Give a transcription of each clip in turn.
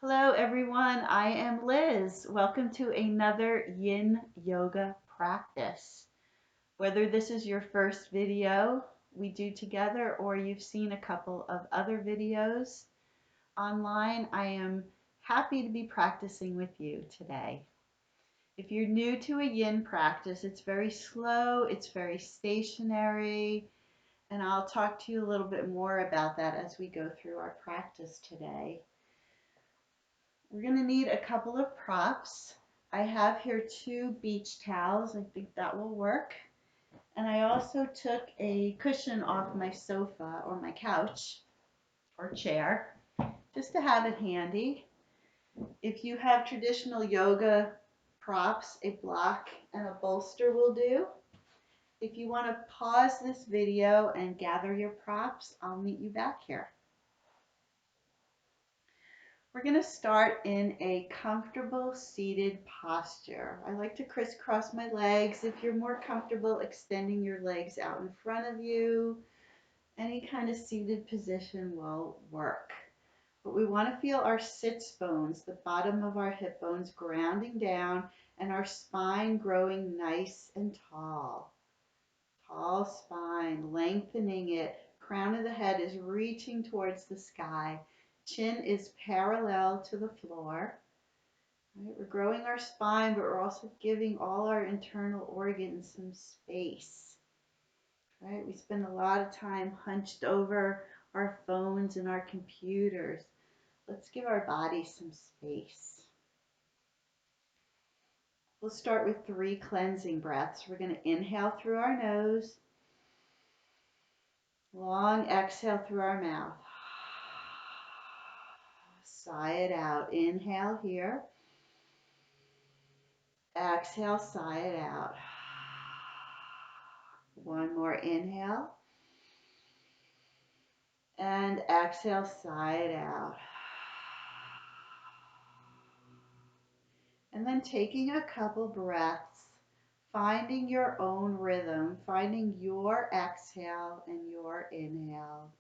Hello everyone, I am Liz. Welcome to another Yin Yoga practice. Whether this is your first video we do together or you've seen a couple of other videos online, I am happy to be practicing with you today. If you're new to a Yin practice, it's very slow, it's very stationary, and I'll talk to you a little bit more about that as we go through our practice today. We're going to need a couple of props. I have here 2 beach towels. I think that will work. And I also took a cushion off my sofa or my couch or chair just to have it handy. If you have traditional yoga props, a block and a bolster will do. If you want to pause this video and gather your props, I'll meet you back here. We're going to start in a comfortable seated posture. I like to crisscross my legs. If you're more comfortable extending your legs out in front of you, any kind of seated position will work. But we want to feel our sits bones, the bottom of our hip bones grounding down and our spine growing nice and tall. Tall spine, lengthening it. Crown of the head is reaching towards the sky. Chin is parallel to the floor. Right? We're growing our spine, but we're also giving all our internal organs some space. Right? We spend a lot of time hunched over our phones and our computers. Let's give our body some space. We'll start with 3 cleansing breaths. We're going to inhale through our nose. Long exhale through our mouth. Sigh it out. Inhale here. Exhale, sigh it out. One more inhale. And exhale, sigh it out. And then taking a couple breaths, finding your own rhythm, finding your exhale and your inhale.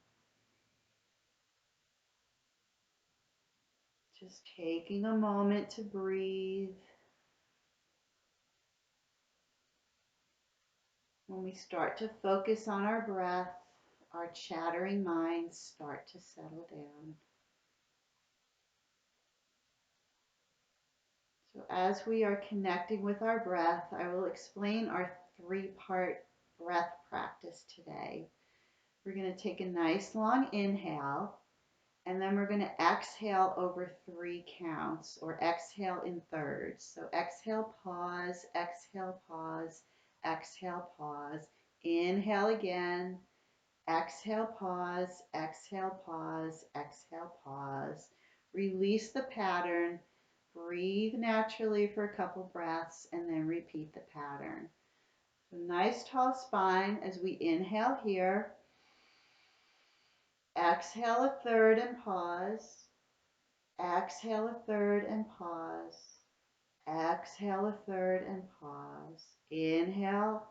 Just taking a moment to breathe. When we start to focus on our breath, our chattering minds start to settle down. So as we are connecting with our breath, I will explain our 3-part breath practice today. We're going to take a nice long inhale, and then we're going to exhale over 3 counts, or exhale in thirds. So exhale, pause, exhale, pause, exhale, pause. Inhale again, exhale, pause, exhale, pause, exhale, pause. Release the pattern. Breathe naturally for a couple breaths and then repeat the pattern. So nice tall spine as we inhale here. Exhale a third and pause. Exhale a third and pause. Exhale a third and pause. Inhale.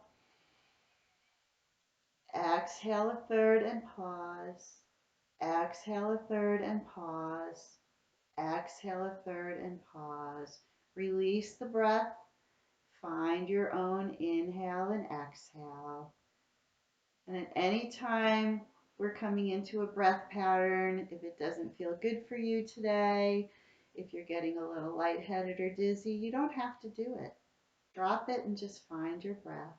Exhale a third and pause. Exhale a third and pause. Exhale a third and pause. Release the breath. Find your own inhale and exhale. And at any time we're coming into a breath pattern, if it doesn't feel good for you today, if you're getting a little lightheaded or dizzy, you don't have to do it. Drop it and just find your breath.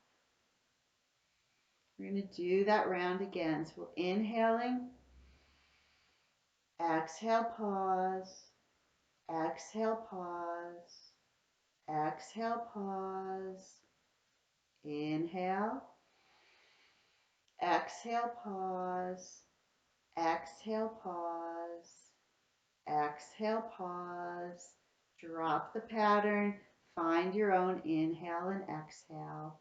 We're going to do that round again. So we're inhaling, exhale, pause, exhale, pause, exhale, pause, inhale, exhale, pause, exhale, pause, exhale, pause, drop the pattern, find your own inhale and exhale.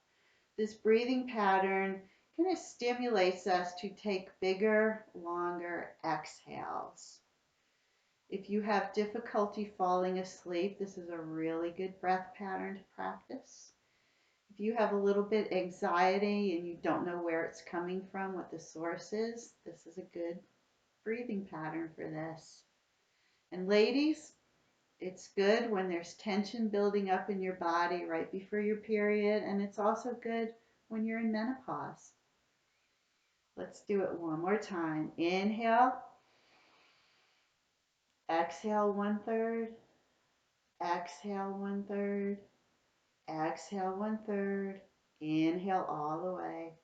This breathing pattern kind of stimulates us to take bigger, longer exhales. If you have difficulty falling asleep, this is a really good breath pattern to practice. If you have a little bit anxiety and you don't know where it's coming from, what the source is, this is a good breathing pattern for this. And ladies, It's good when there's tension building up in your body right before your period, and it's also good when you're in menopause. Let's do it one more time. Inhale, exhale 1/3, exhale 1/3, exhale 1/3, inhale all the way,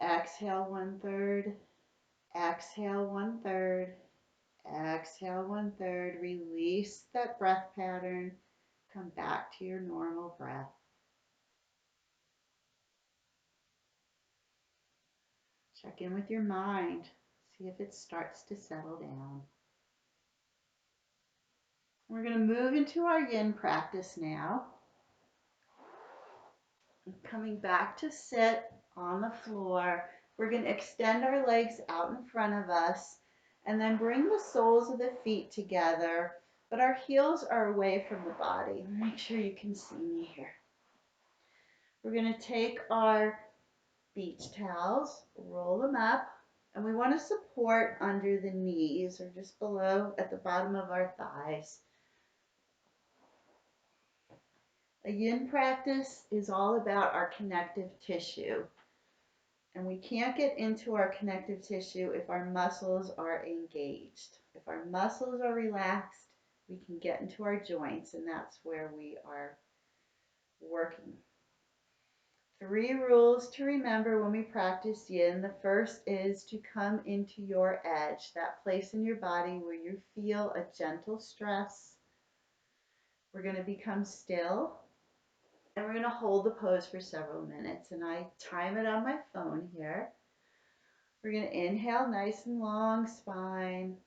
exhale 1/3, exhale 1/3, exhale 1/3, release that breath pattern, come back to your normal breath. Check in with your mind, see if it starts to settle down. We're going to move into our yin practice now. Coming back to sit on the floor, we're going to extend our legs out in front of us and then bring the soles of the feet together, but our heels are away from the body. Make sure you can see me here. We're going to take our beach towels, roll them up, and we want to support under the knees or just below at the bottom of our thighs. A yin practice is all about our connective tissue. And we can't get into our connective tissue if our muscles are engaged. If our muscles are relaxed, we can get into our joints, and that's where we are working. 3 rules to remember when we practice yin. The first is to come into your edge, that place in your body where you feel a gentle stress. We're going to become still, and we're going to hold the pose for several minutes, and I time it on my phone here. We're going to inhale, nice and long spine,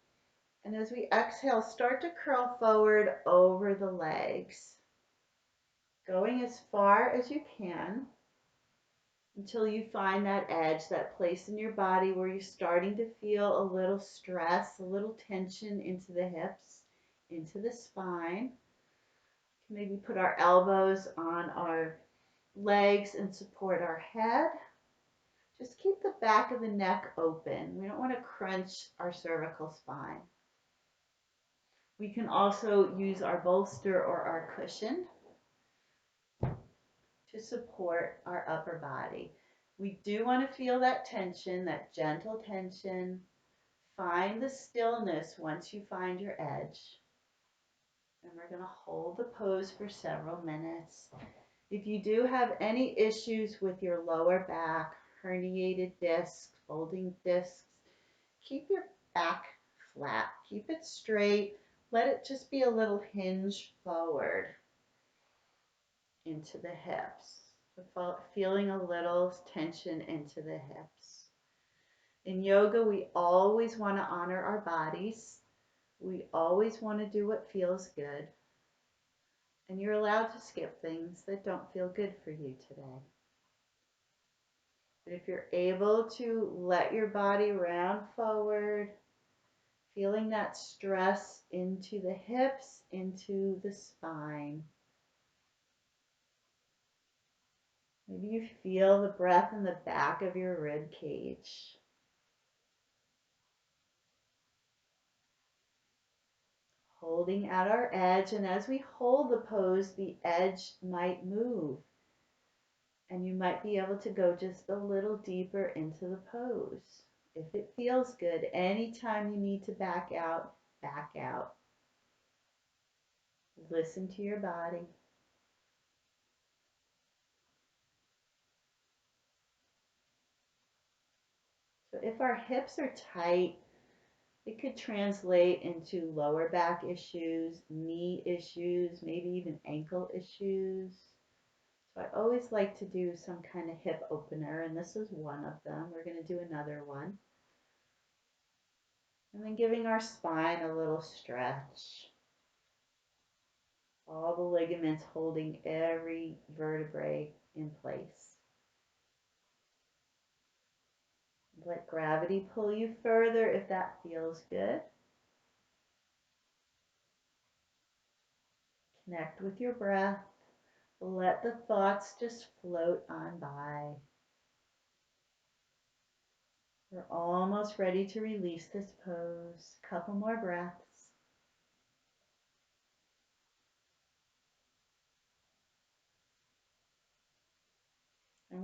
and as we exhale, start to curl forward over the legs, going as far as you can until you find that edge, that place in your body where you're starting to feel a little stress, a little tension into the hips, into the spine. Maybe put our elbows on our legs and support our head. Just keep the back of the neck open. We don't want to crunch our cervical spine. We can also use our bolster or our cushion to support our upper body. We do want to feel that tension, that gentle tension. Find the stillness once you find your edge. And we're going to hold the pose for several minutes. If you do have any issues with your lower back, herniated discs, folding discs, keep your back flat. Keep it straight. Let it just be a little hinge forward into the hips. Feeling a little tension into the hips. In yoga, we always want to honor our bodies. We always want to do what feels good. And you're allowed to skip things that don't feel good for you today. But if you're able to let your body round forward, feeling that stress into the hips, into the spine. Maybe you feel the breath in the back of your rib cage. Holding at our edge, and as we hold the pose, the edge might move. And you might be able to go just a little deeper into the pose. If it feels good, anytime you need to back out, back out. Listen to your body. So if our hips are tight, it could translate into lower back issues, knee issues, maybe even ankle issues. So I always like to do some kind of hip opener, and this is one of them. We're going to do another one. And then giving our spine a little stretch. All the ligaments holding every vertebrae in place. Let gravity pull you further if that feels good. Connect with your breath. Let the thoughts just float on by. We're almost ready to release this pose. Couple more breaths.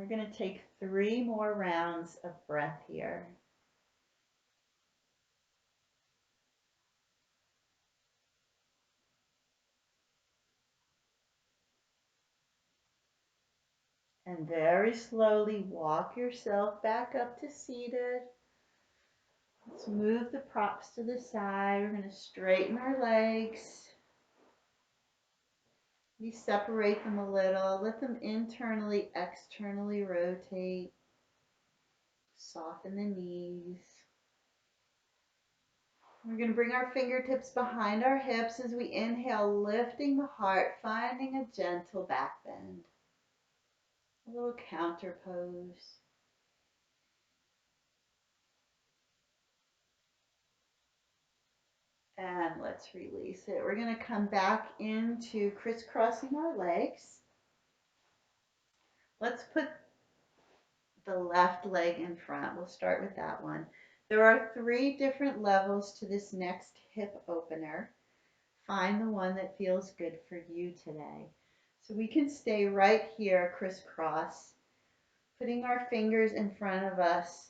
We're going to take 3 more rounds of breath here. And very slowly walk yourself back up to seated. Let's move the props to the side. We're going to straighten our legs. We separate them a little. Let them internally, externally rotate. Soften the knees. We're going to bring our fingertips behind our hips as we inhale, lifting the heart, finding a gentle back bend. A little counter pose. And let's release it. We're going to come back into crisscrossing our legs. Let's put the left leg in front. We'll start with that one. There are 3 different levels to this next hip opener. Find the one that feels good for you today. So we can stay right here, crisscross, putting our fingers in front of us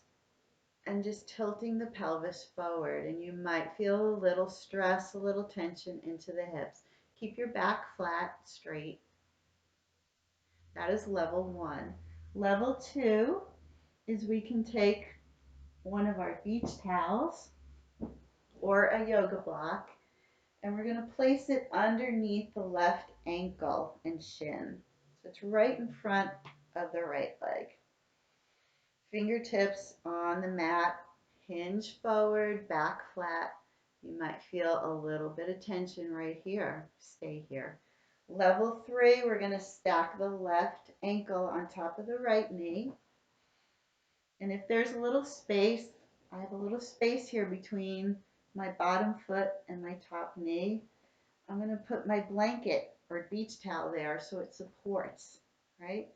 and just tilting the pelvis forward. And you might feel a little stress, a little tension into the hips. Keep your back flat, straight. That is level 1. Level 2 is we can take one of our beach towels or a yoga block, and we're going to place it underneath the left ankle and shin. So it's right in front of the right leg. Fingertips on the mat, hinge forward, back flat. You might feel a little bit of tension right here. Stay here. Level 3, we're going to stack the left ankle on top of the right knee. And if there's a little space, I have a little space here between my bottom foot and my top knee. I'm going to put my blanket or beach towel there so it supports, right?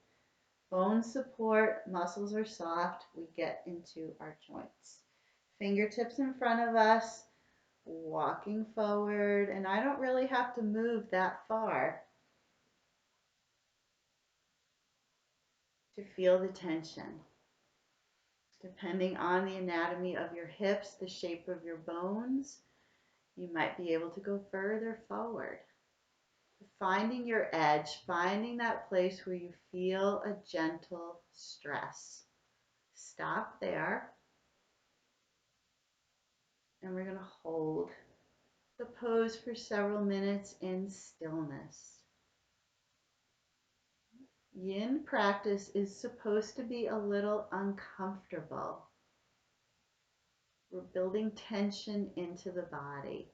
Bones support, muscles are soft, we get into our joints. Fingertips in front of us, walking forward, and I don't really have to move that far to feel the tension. Depending on the anatomy of your hips, the shape of your bones, you might be able to go further forward. Finding your edge, finding that place where you feel a gentle stress. Stop there. And we're going to hold the pose for several minutes in stillness. Yin practice is supposed to be a little uncomfortable. We're building tension into the body.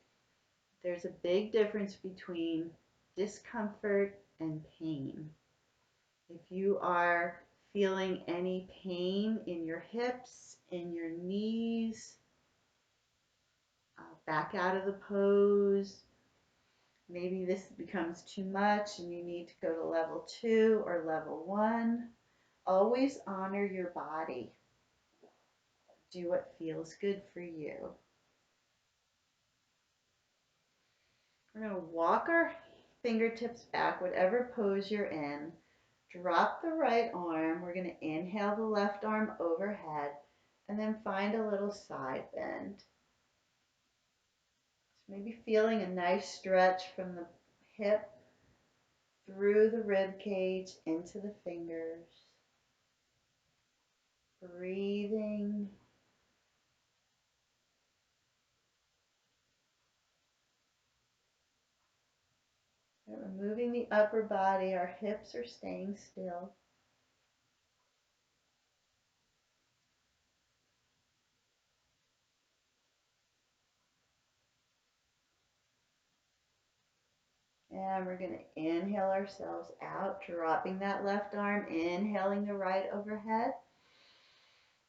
There's a big difference between discomfort and pain. If you are feeling any pain in your hips, in your knees, back out of the pose, maybe this becomes too much and you need to go to level 2 or level 1. Always honor your body. Do what feels good for you. We're going to walk our fingertips back, whatever pose you're in. Drop the right arm. We're going to inhale the left arm overhead and then find a little side bend. So maybe feeling a nice stretch from the hip through the rib cage into the fingers. Breathing. And we're moving the upper body. Our hips are staying still. And we're going to inhale ourselves out, dropping that left arm, inhaling the right overhead.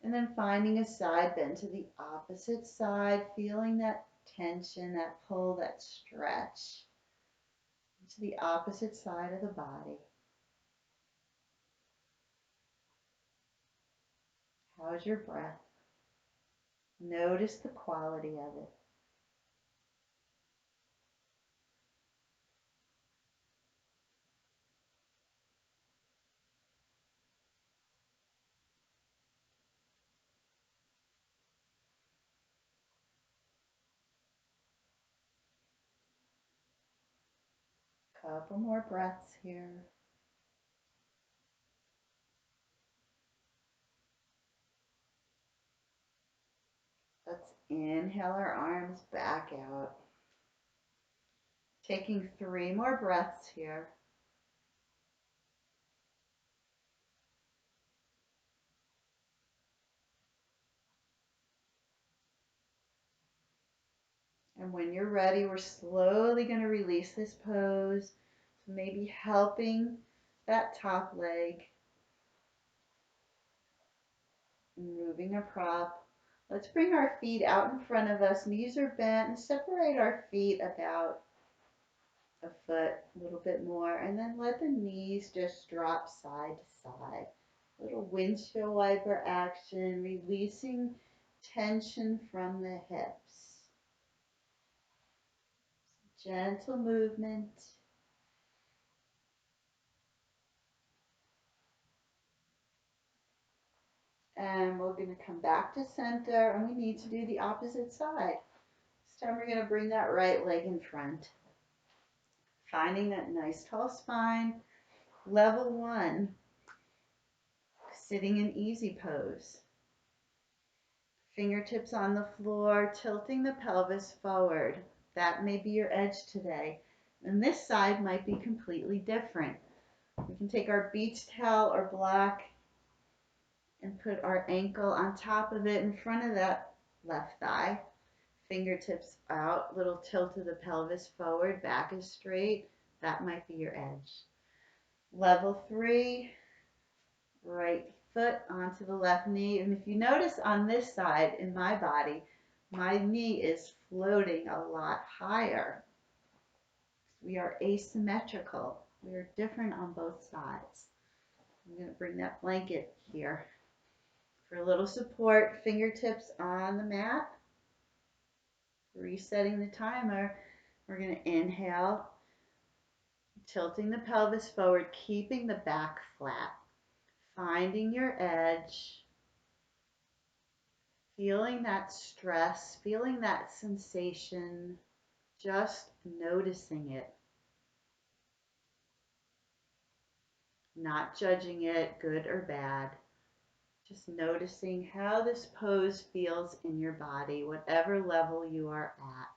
And then finding a side bend to the opposite side, feeling that tension, that pull, that stretch to the opposite side of the body. How's your breath? Notice the quality of it. Couple more breaths here. Let's inhale our arms back out. Taking 3 more breaths here. And when you're ready, we're slowly going to release this pose. So maybe helping that top leg and moving a prop. Let's bring our feet out in front of us. Knees are bent and separate our feet about a foot, a little bit more. And then let the knees just drop side to side. Little windshield wiper action, releasing tension from the hips. Gentle movement. And we're going to come back to center, and we need to do the opposite side. This time we're going to bring that right leg in front. Finding that nice tall spine. Level 1, sitting in easy pose. Fingertips on the floor, tilting the pelvis forward. That may be your edge today. And this side might be completely different. We can take our beach towel or block and put our ankle on top of it in front of that left thigh. Fingertips out, little tilt of the pelvis forward, back is straight. That might be your edge. Level 3, right foot onto the left knee. And if you notice on this side in my body, my knee is floating a lot higher. We are asymmetrical. We are different on both sides. I'm going to bring that blanket here for a little support. Fingertips on the mat. Resetting the timer. We're going to inhale, tilting the pelvis forward, keeping the back flat. Finding your edge. Feeling that stress, feeling that sensation, just noticing it. Not judging it, good or bad. Just noticing how this pose feels in your body, whatever level you are at.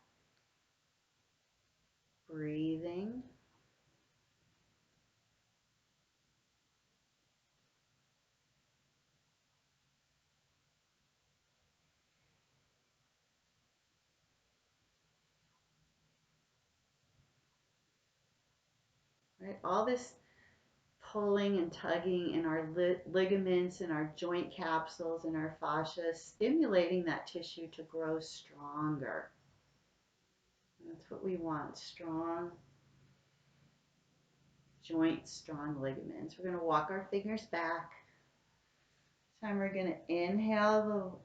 Breathing. Right? All this pulling and tugging in our ligaments and our joint capsules and our fascia, stimulating that tissue to grow stronger. That's what we want, strong joints, strong ligaments. We're going to walk our fingers back. This time we're going to inhale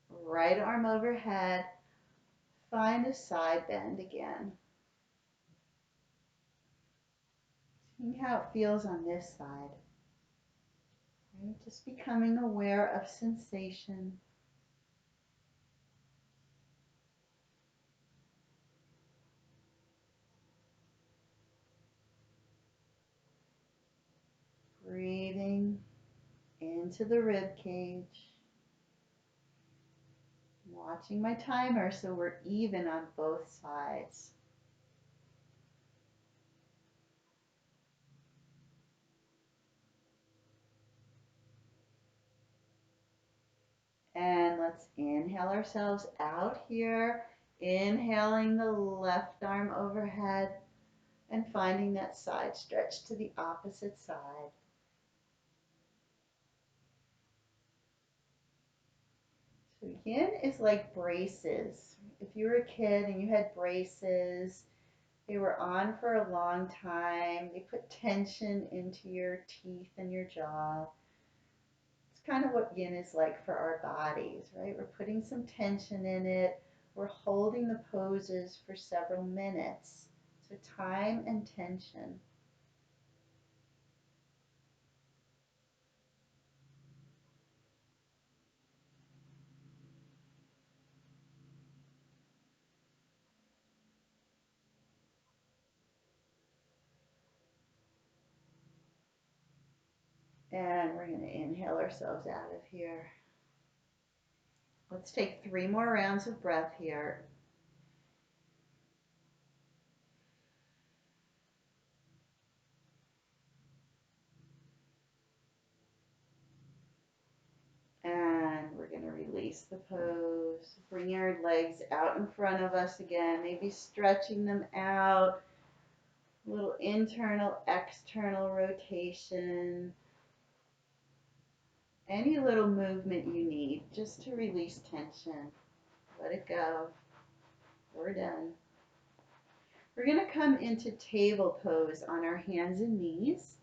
the right arm overhead. Find a side bend again. See how it feels on this side. Right? Just becoming aware of sensation. Breathing into the rib cage. Watching my timer so we're even on both sides. And let's inhale ourselves out here. Inhaling the left arm overhead and finding that side stretch to the opposite side. So yin is like braces. If you were a kid and you had braces, they were on for a long time. They put tension into your teeth and your jaw. It's kind of what yin is like for our bodies, right? We're putting some tension in it. We're holding the poses for several minutes. So time and tension. And we're going to inhale ourselves out of here. Let's take 3 more rounds of breath here. And we're going to release the pose. Bring your legs out in front of us again, maybe stretching them out. A little internal, external rotation. Any little movement you need just to release tension. Let it go. We're done. We're going to come into table pose on our hands and knees.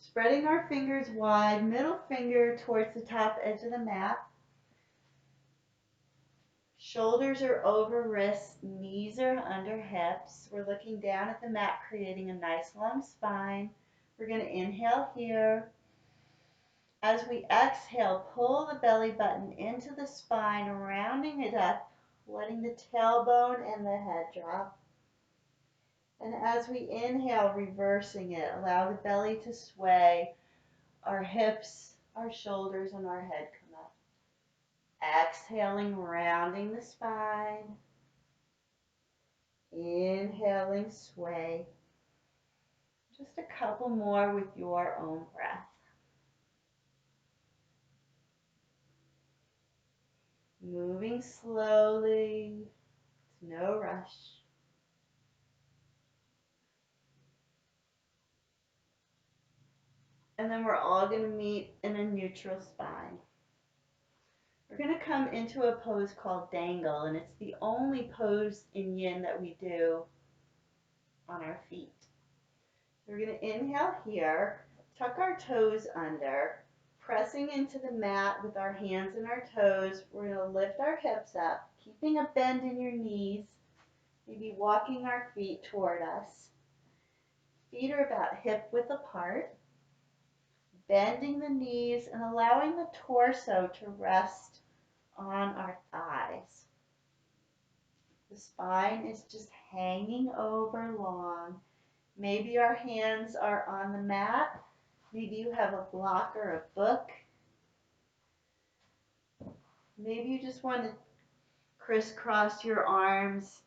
Spreading our fingers wide, middle finger towards the top edge of the mat. Shoulders are over wrists, knees are under hips. We're looking down at the mat, creating a nice long spine. We're going to inhale here. As we exhale, pull the belly button into the spine, rounding it up, letting the tailbone and the head drop. And as we inhale, reversing it, allow the belly to sway, our hips, our shoulders, and our head come up. Exhaling, rounding the spine. Inhaling, sway. Just a couple more with your own breath. Moving slowly, it's no rush. And then we're all going to meet in a neutral spine. We're going to come into a pose called dangle, and it's the only pose in Yin that we do on our feet. We're going to inhale here, tuck our toes under, pressing into the mat with our hands and our toes. We're going to lift our hips up, keeping a bend in your knees, maybe walking our feet toward us. Feet are about hip width apart, bending the knees and allowing the torso to rest on our thighs. The spine is just hanging over long. Maybe our hands are on the mat. Maybe you have a block or a book. Maybe you just want to crisscross your arms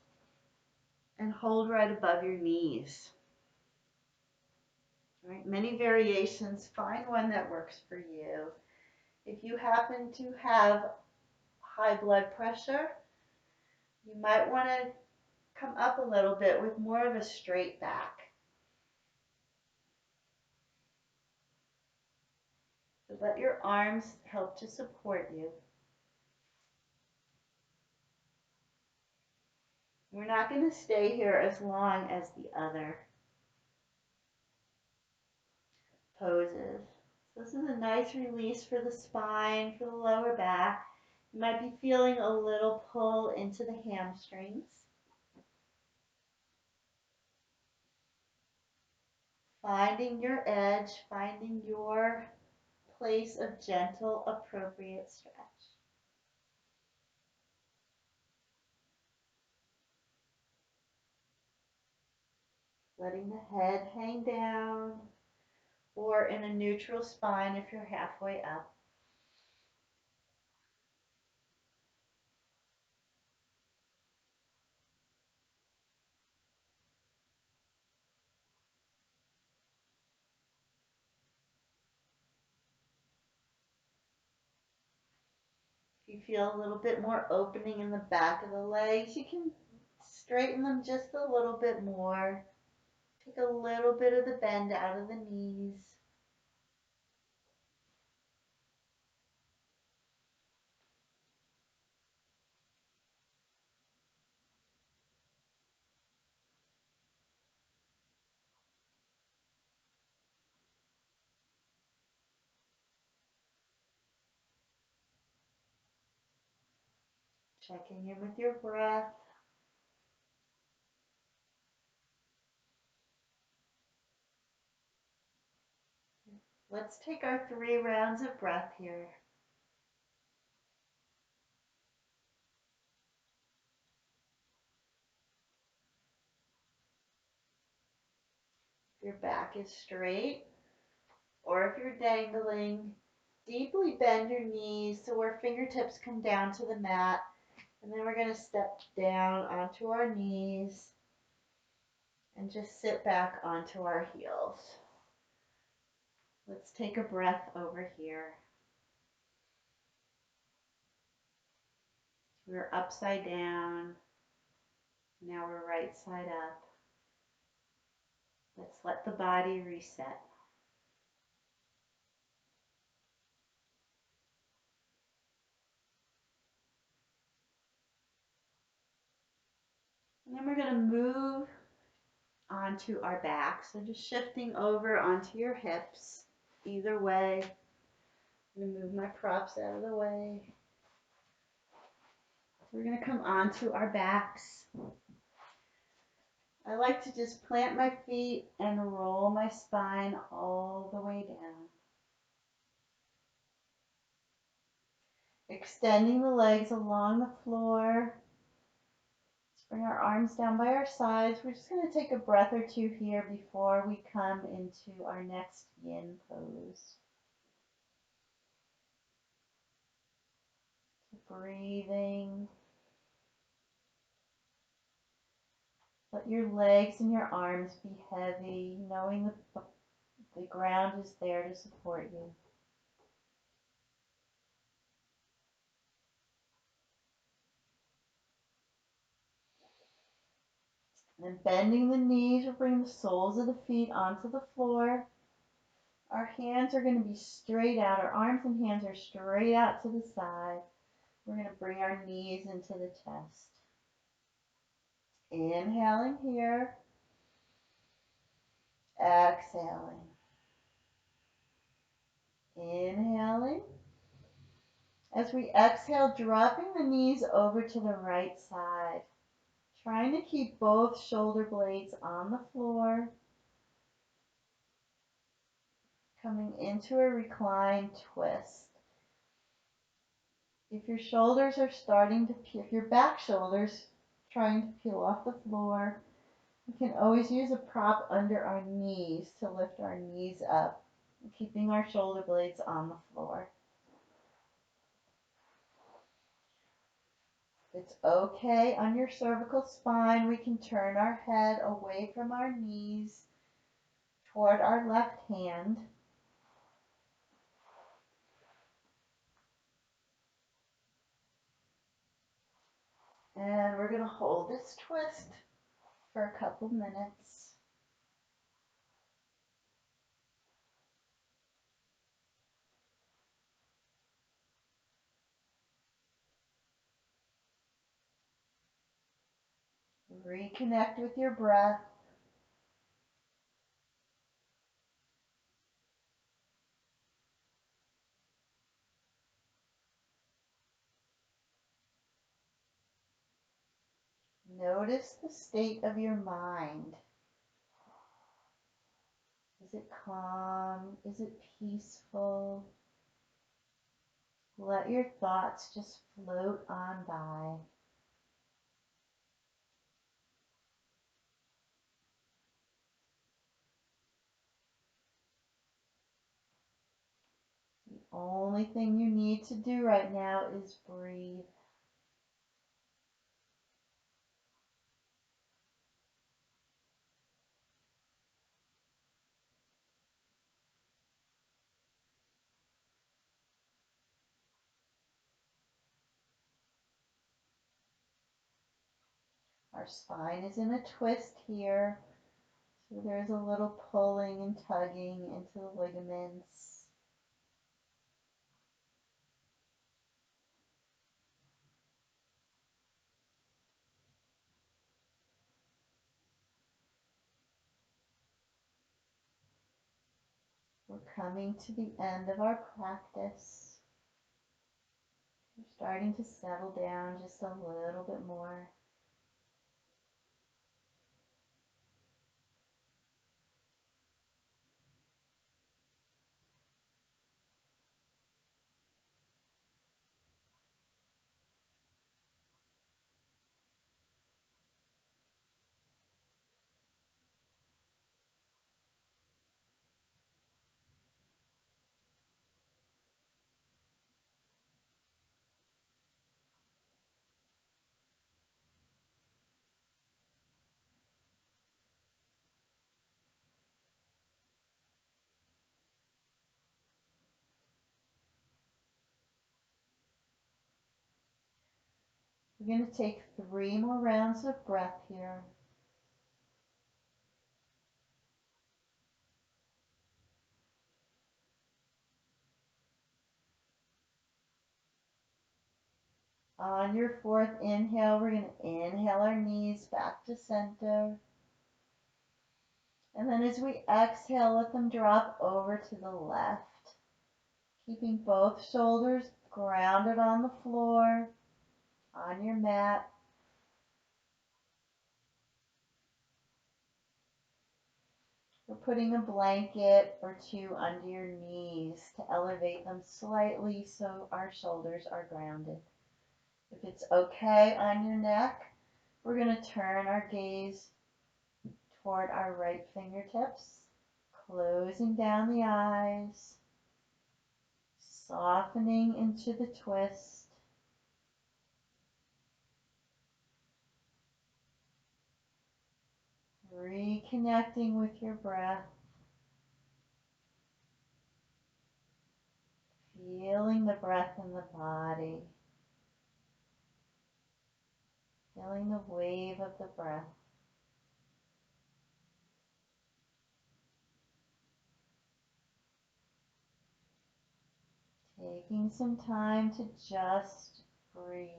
and hold right above your knees. All right, many variations. Find one that works for you. If you happen to have high blood pressure, you might want to come up a little bit with more of a straight back. So let your arms help to support you. We're not going to stay here as long as the other poses. So this is a nice release for the spine, for the lower back. You might be feeling a little pull into the hamstrings. Finding your edge, finding your place of gentle, appropriate stretch. Letting the head hang down, or in a neutral spine if you're halfway up. If you feel a little bit more opening in the back of the legs, you can straighten them just a little bit more. Take a little bit of the bend out of the knees. Checking in with your breath. Let's take our 3 rounds of breath here. Your back is straight, or if you're dangling, deeply bend your knees so our fingertips come down to the mat. And then we're going to step down onto our knees and just sit back onto our heels. Let's take a breath over here. We're upside down. Now we're right side up. Let's let the body reset. And then we're going to move onto our back. So just shifting over onto your hips. Either way. I'm going to move my props out of the way. We're going to come onto our backs. I like to just plant my feet and roll my spine all the way down. Extending the legs along the floor. Let's bring our arms down by our sides. We're just going to take a breath or two here before we come into our next yin pose. Breathing. Let your legs and your arms be heavy, knowing the ground is there to support you. And then bending the knees, we'll bring the soles of the feet onto the floor. Our hands are going to be straight out. Our arms and hands are straight out to the side. We're going to bring our knees into the chest. Inhaling here. Exhaling. Inhaling. As we exhale, dropping the knees over to the right side. Trying to keep both shoulder blades on the floor. Coming into a reclined twist. If your shoulders are starting to peel, if your back shoulders trying to peel off the floor, we can always use a prop under our knees to lift our knees up, keeping our shoulder blades on the floor. It's okay on your cervical spine. We can turn our head away from our knees toward our left hand. And we're going to hold this twist for a couple minutes. Reconnect with your breath. Notice the state of your mind. Is it calm? Is it peaceful? Let your thoughts just float on by. The only thing you need to do right now is breathe. Our spine is in a twist here, so there's a little pulling and tugging into the ligaments. We're coming to the end of our practice. We're starting to settle down just a little bit more. We're going to take 3 more rounds of breath here. On your 4th inhale, we're going to inhale our knees back to center. And then as we exhale, let them drop over to the left. Keeping both shoulders grounded on the floor, on your mat. We're putting a blanket or 2 under your knees to elevate them slightly so our shoulders are grounded. If it's okay on your neck, we're going to turn our gaze toward our right fingertips, closing down the eyes, softening into the twist. Reconnecting with your breath, feeling the breath in the body, feeling the wave of the breath. Taking some time to just breathe.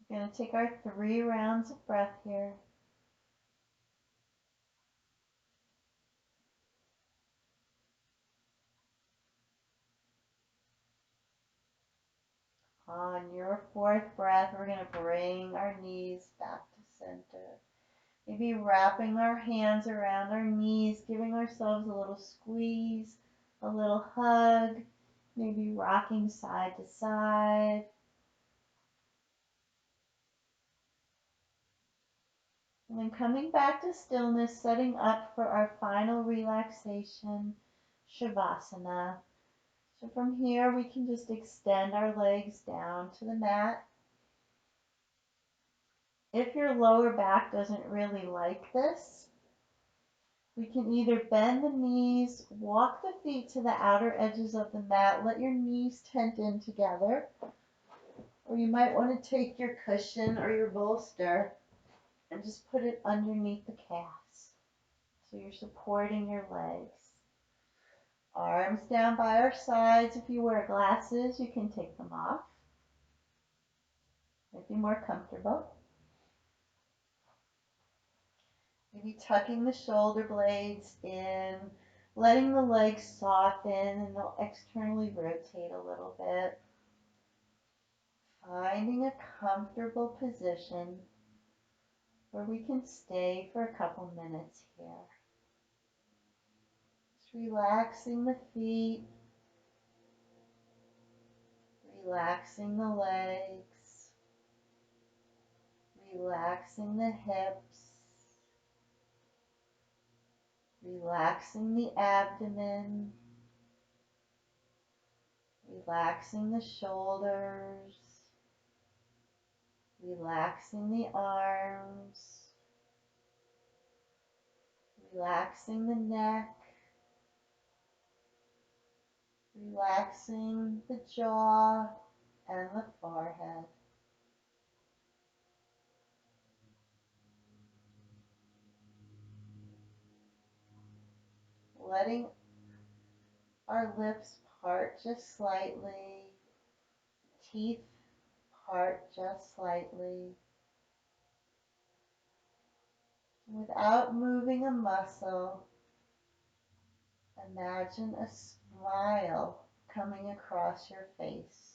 We're going to take our 3 rounds of breath here. On your 4th breath, we're going to bring our knees back to center. Maybe wrapping our hands around our knees, giving ourselves a little squeeze, a little hug, maybe rocking side to side. And then coming back to stillness, setting up for our final relaxation, Shavasana. So from here, we can just extend our legs down to the mat. If your lower back doesn't really like this, we can either bend the knees, walk the feet to the outer edges of the mat, let your knees tent in together, or you might want to take your cushion or your bolster and just put it underneath the calves. So you're supporting your legs. Arms down by our sides. If you wear glasses, you can take them off. Might be more comfortable. Maybe tucking the shoulder blades in, letting the legs soften, and they'll externally rotate a little bit. Finding a comfortable position where we can stay for a couple minutes here. Just relaxing the feet, relaxing the legs, relaxing the hips, Relaxing the abdomen, relaxing the shoulders, relaxing the arms, relaxing the neck, relaxing the jaw and the forehead. Letting our lips part just slightly, teeth part just slightly, without moving a muscle. Imagine a smile coming across your face.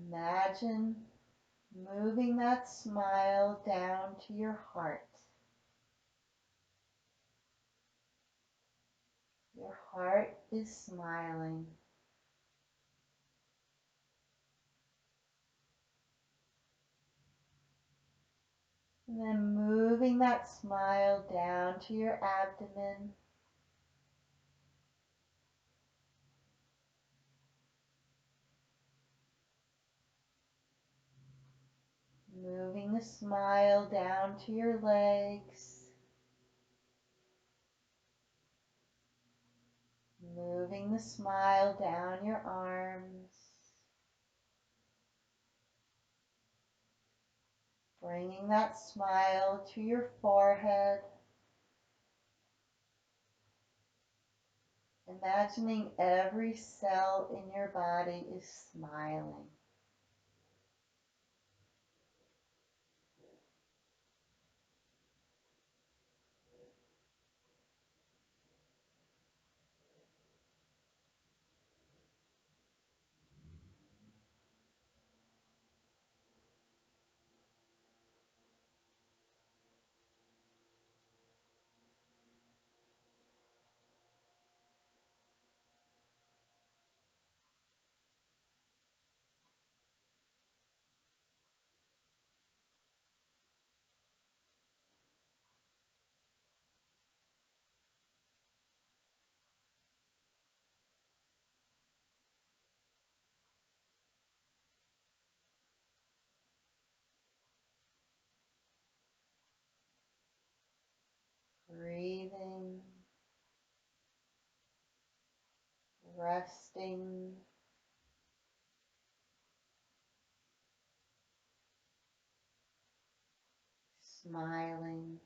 Imagine moving that smile down to your heart. Your heart is smiling. And then moving that smile down to your abdomen. Moving the smile down to your legs. Moving the smile down your arms. Bringing that smile to your forehead. Imagining every cell in your body is smiling. Breathing, resting, smiling.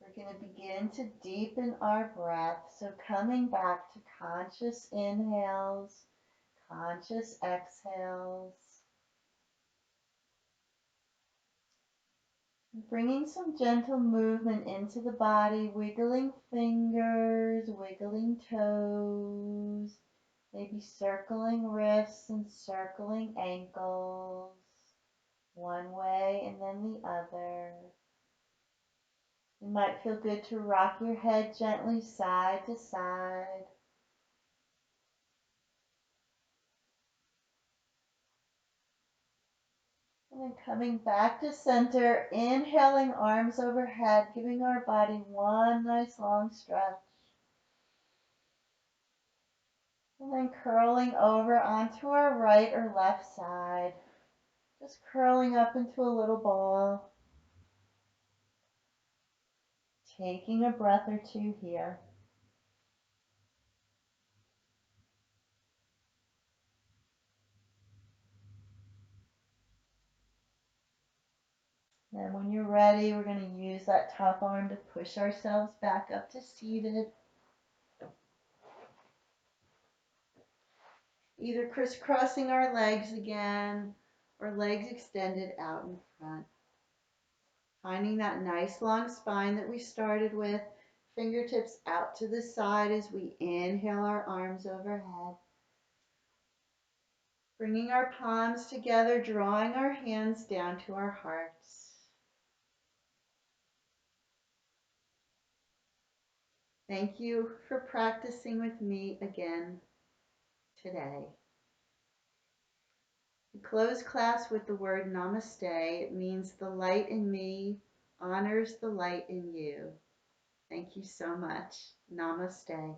We're going to begin to deepen our breath. So coming back to conscious inhales, conscious exhales. Bringing some gentle movement into the body, wiggling fingers, wiggling toes, maybe circling wrists and circling ankles, one way and then the other. It might feel good to rock your head gently side to side. And then coming back to center, inhaling arms overhead, giving our body one nice long stretch. And then curling over onto our right or left side. Just curling up into a little ball. Taking a breath or two here. Then when you're ready, we're going to use that top arm to push ourselves back up to seated. Either crisscrossing our legs again or legs extended out in front. Finding that nice long spine that we started with. Fingertips out to the side as we inhale our arms overhead. Bringing our palms together, drawing our hands down to our hearts. Thank you for practicing with me again today. We close class with the word namaste. It means the light in me honors the light in you. Thank you so much. Namaste.